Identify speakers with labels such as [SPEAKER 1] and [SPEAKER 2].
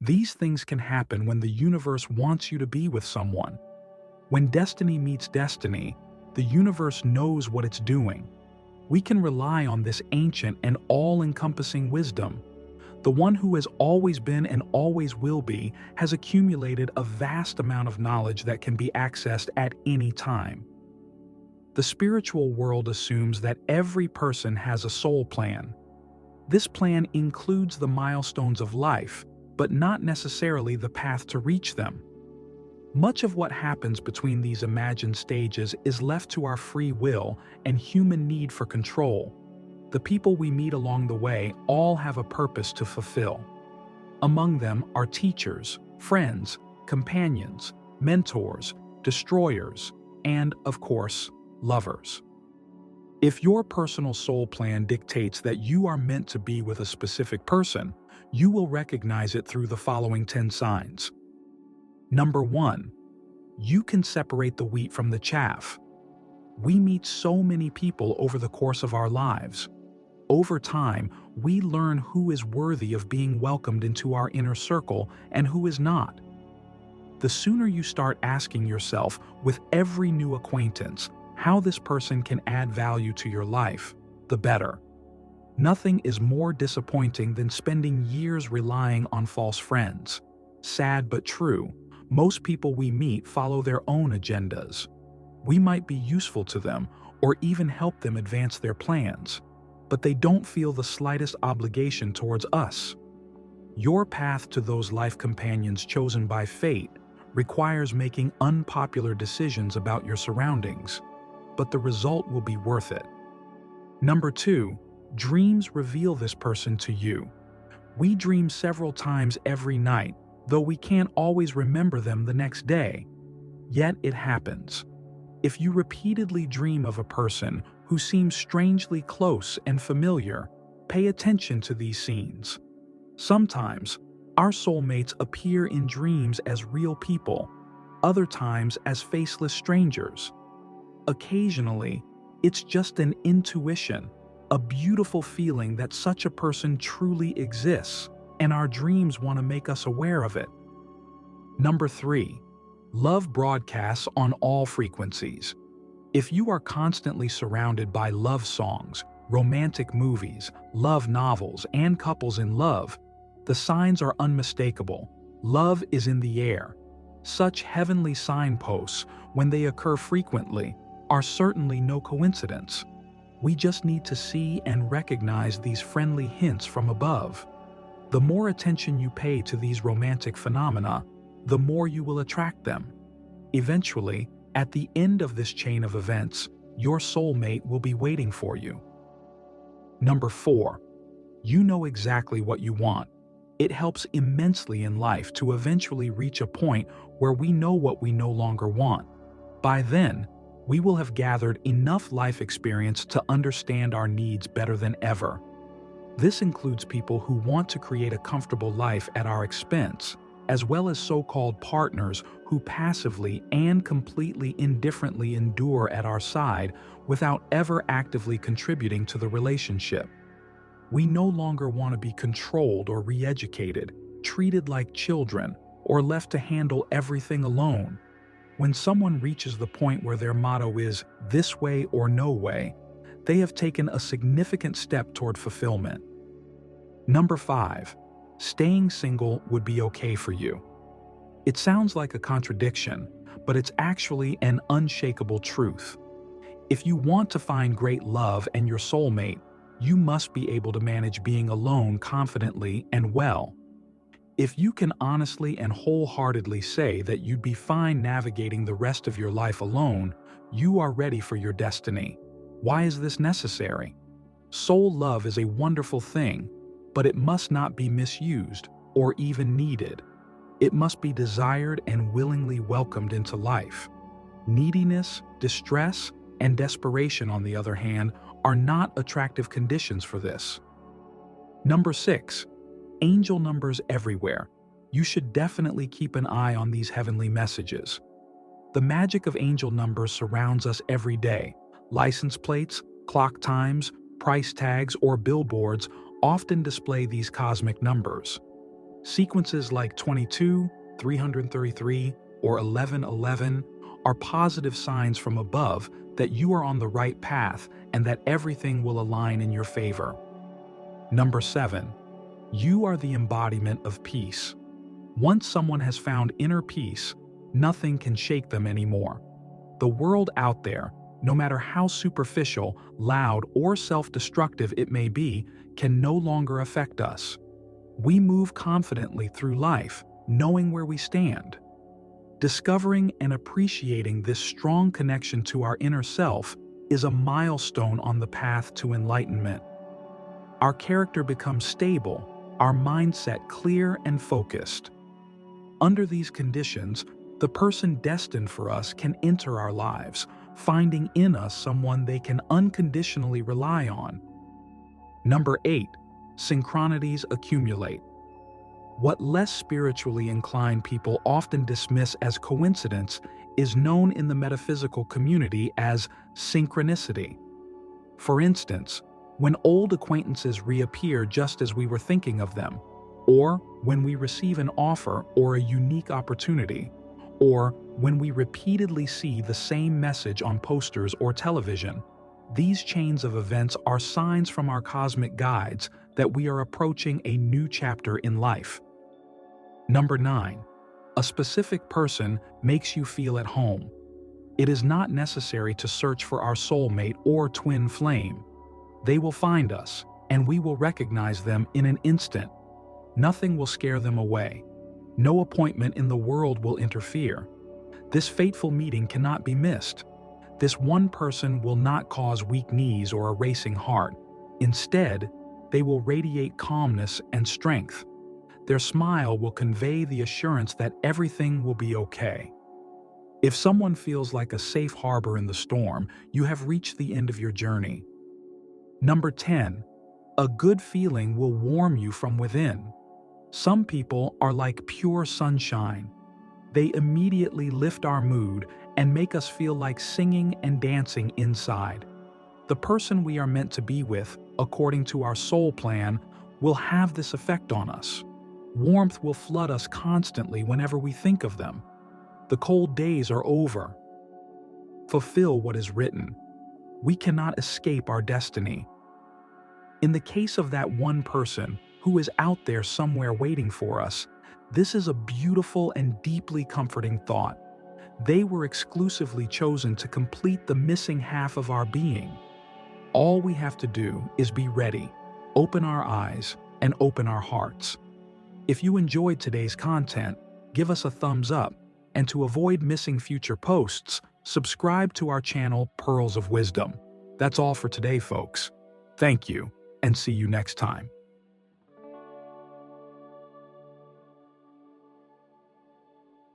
[SPEAKER 1] These things can happen when the universe wants you to be with someone. When destiny meets destiny, the universe knows what it's doing. We can rely on this ancient and all-encompassing wisdom. The one who has always been and always will be has accumulated a vast amount of knowledge that can be accessed at any time. The spiritual world assumes that every person has a soul plan. This plan includes the milestones of life, but not necessarily the path to reach them. Much of what happens between these imagined stages is left to our free will and human need for control. The people we meet along the way all have a purpose to fulfill. Among them are teachers, friends, companions, mentors, destroyers, and, of course, lovers. If your personal soul plan dictates that you are meant to be with a specific person, you will recognize it through the following 10 signs. Number 1. You can separate the wheat from the chaff. We meet so many people over the course of our lives. Over time, we learn who is worthy of being welcomed into our inner circle and who is not. The sooner you start asking yourself with every new acquaintance how this person can add value to your life, the better. Nothing is more disappointing than spending years relying on false friends. Sad but true, most people we meet follow their own agendas. We might be useful to them or even help them advance their plans, but they don't feel the slightest obligation towards us. Your path to those life companions chosen by fate requires making unpopular decisions about your surroundings, but the result will be worth it. Number 2. Dreams reveal this person to you. We dream several times every night, though we can't always remember them the next day. Yet it happens. If you repeatedly dream of a person who seems strangely close and familiar, pay attention to these scenes. Sometimes, our soulmates appear in dreams as real people, other times as faceless strangers. Occasionally, it's just an intuition, a beautiful feeling that such a person truly exists, and our dreams want to make us aware of it. Number 3. Love broadcasts on all frequencies. If you are constantly surrounded by love songs, romantic movies, love novels, and couples in love, the signs are unmistakable. Love is in the air. Such heavenly signposts, when they occur frequently, are certainly no coincidence. We just need to see and recognize these friendly hints from above. The more attention you pay to these romantic phenomena, the more you will attract them. Eventually, at the end of this chain of events, your soulmate will be waiting for you. Number 4. You know exactly what you want. It helps immensely in life to eventually reach a point where we know what we no longer want. By then, we will have gathered enough life experience to understand our needs better than ever. This includes people who want to create a comfortable life at our expense, as well as so-called partners who passively and completely indifferently endure at our side without ever actively contributing to the relationship. We no longer want to be controlled or re-educated, treated like children, or left to handle everything alone. When someone reaches the point where their motto is "this way or no way," they have taken a significant step toward fulfillment. Number 5. Staying single would be okay for you. It sounds like a contradiction, but it's actually an unshakable truth. If you want to find great love and your soulmate, you must be able to manage being alone confidently and well. If you can honestly and wholeheartedly say that you'd be fine navigating the rest of your life alone, you are ready for your destiny. Why is this necessary? Soul love is a wonderful thing, but it must not be misused or even needed. It must be desired and willingly welcomed into life. Neediness, distress, and desperation, on the other hand, are not attractive conditions for this. Number 6. Angel numbers everywhere. You should definitely keep an eye on these heavenly messages. The magic of angel numbers surrounds us every day. License plates, clock times, price tags, or billboards often display these cosmic numbers. Sequences like 22, 333, or 1111 are positive signs from above that you are on the right path and that everything will align in your favor. Number 7. You are the embodiment of peace. Once someone has found inner peace, nothing can shake them anymore. The world out there, no matter how superficial, loud, or self-destructive it may be, can no longer affect us. We move confidently through life, knowing where we stand. Discovering and appreciating this strong connection to our inner self is a milestone on the path to enlightenment. Our character becomes stable, our mindset clear and focused. Under these conditions, the person destined for us can enter our lives, finding in us someone they can unconditionally rely on. Number 8. Synchronities accumulate. What less spiritually inclined people often dismiss as coincidence is known in the metaphysical community as synchronicity. For instance, when old acquaintances reappear just as we were thinking of them, or when we receive an offer or a unique opportunity, or when we repeatedly see the same message on posters or television, these chains of events are signs from our cosmic guides that we are approaching a new chapter in life. Number 9. A specific person makes you feel at home. It is not necessary to search for our soulmate or twin flame. They will find us, and we will recognize them in an instant. Nothing will scare them away. No appointment in the world will interfere. This fateful meeting cannot be missed. This one person will not cause weak knees or a racing heart. Instead, they will radiate calmness and strength. Their smile will convey the assurance that everything will be okay. If someone feels like a safe harbor in the storm, you have reached the end of your journey. Number 10. A good feeling will warm you from within. Some people are like pure sunshine. They immediately lift our mood and make us feel like singing and dancing inside. The person we are meant to be with, according to our soul plan, will have this effect on us. Warmth will flood us constantly whenever we think of them. The cold days are over. Fulfill what is written. We cannot escape our destiny. In the case of that one person who is out there somewhere waiting for us, this is a beautiful and deeply comforting thought. They were exclusively chosen to complete the missing half of our being. All we have to do is be ready, open our eyes, and open our hearts. If you enjoyed today's content, give us a thumbs up, and to avoid missing future posts, subscribe to our channel Pearls of Wisdom. That's all for today, folks. Thank you, and see you next time.